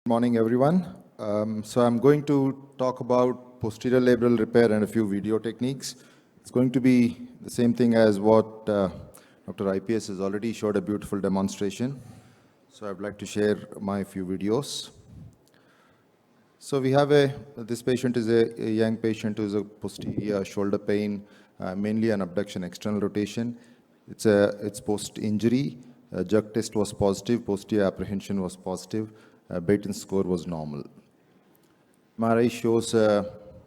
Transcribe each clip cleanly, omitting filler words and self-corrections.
Morning, everyone. So I'm going to talk about posterior labral repair and a few video techniques. It's going to be the same thing as what Dr. IPS has already showed a beautiful demonstration. So I'd like to share my few videos. So we have this patient is a young patient who is a posterior shoulder pain, mainly an abduction external rotation. It's post-injury. Jerk test was positive, posterior apprehension was positive, Baton score was normal. MRI shows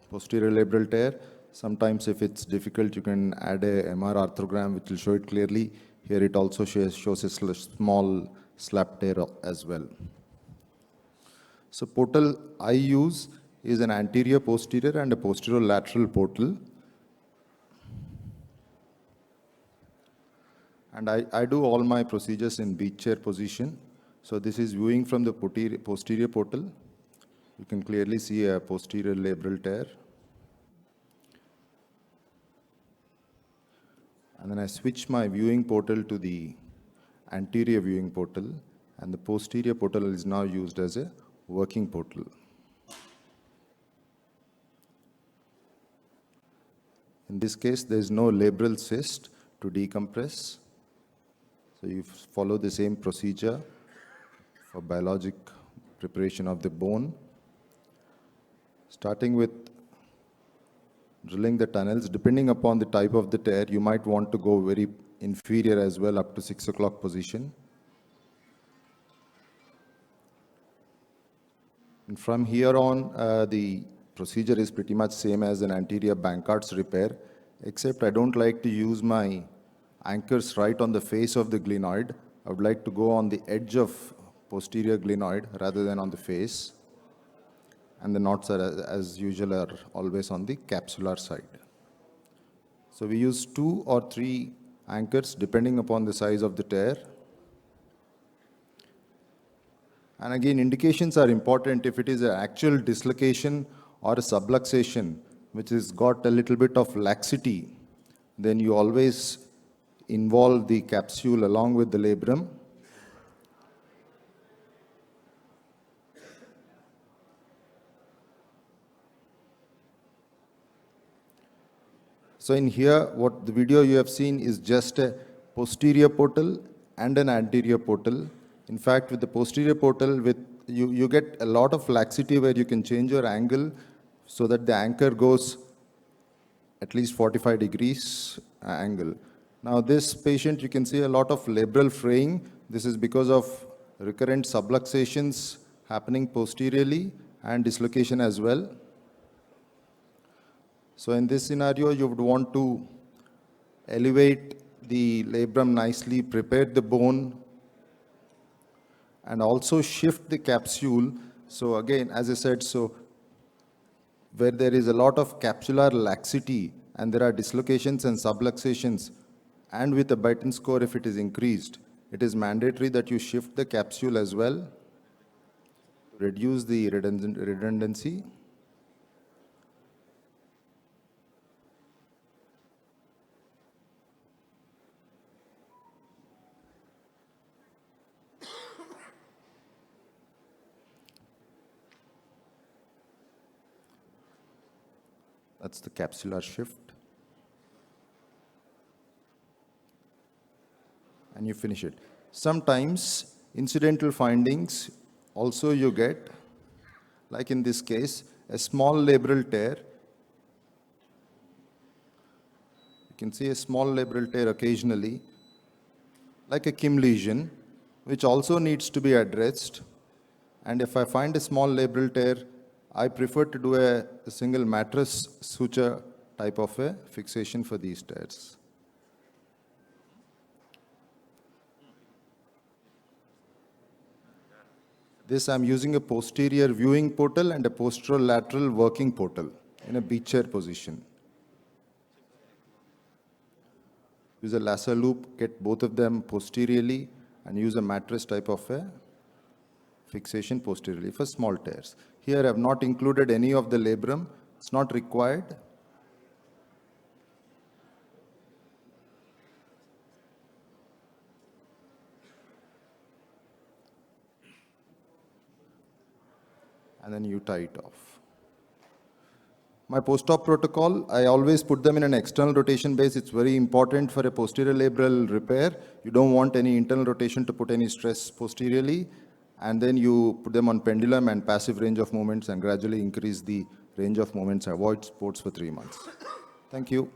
posterior labral tear. Sometimes if it's difficult, you can add a MR arthrogram which will show it clearly. Here it also shows a small slap tear as well. So portal I use is an anterior posterior and a posterior lateral portal. And I do all my procedures in beach chair position. So this is viewing from the posterior portal. You can clearly see a posterior labral tear. And then I switch my viewing portal to the anterior viewing portal, and the posterior portal is now used as a working portal. In this case, there is no labral cyst to decompress. So you follow the same procedure for biologic preparation of the bone. Starting with drilling the tunnels, depending upon the type of the tear, you might want to go very inferior as well, up to 6 o'clock position. And from here on, the procedure is pretty much same as an anterior Bankart's repair, except I don't like to use my anchors right on the face of the glenoid. I would like to go on the edge of posterior glenoid rather than on the face. And the knots are, as usual, are always on the capsular side. So we use 2 or 3 anchors depending upon the size of the tear. And again, indications are important. If it is an actual dislocation or a subluxation, which has got a little bit of laxity, then you always involve the capsule along with the labrum. So in here, what the video you have seen is just a posterior portal and an anterior portal. In fact, with the posterior portal, you get a lot of laxity where you can change your angle so that the anchor goes at least 45 degrees angle. Now this patient, you can see a lot of labral fraying. This is because of recurrent subluxations happening posteriorly and dislocation as well. So in this scenario, you would want to elevate the labrum nicely, prepare the bone, and also shift the capsule. So again, as I said, so where there is a lot of capsular laxity and there are dislocations and subluxations, and with the Baton score, if it is increased, it is mandatory that you shift the capsule as well, reduce the redundancy. That's the capsular shift. And you finish it. Sometimes incidental findings also you get, like in this case, a small labral tear. You can see a small labral tear occasionally, like a Kim lesion, which also needs to be addressed. And if I find a small labral tear, I prefer to do a single mattress suture type of a fixation for these tears. This I'm using a posterior viewing portal and a posterolateral working portal in a beach chair position. Use a lasso loop, get both of them posteriorly, and use a mattress type of a fixation posteriorly for small tears. Here I have not included any of the labrum. It's not required. and then you tie it off. My post-op protocol, I always put them in an external rotation base. It's very important for a posterior labral repair. You don't want any internal rotation to put any stress posteriorly. And then you put them on pendulum and passive range of movements and gradually increase the range of movements. Avoid sports for 3 months. Thank you.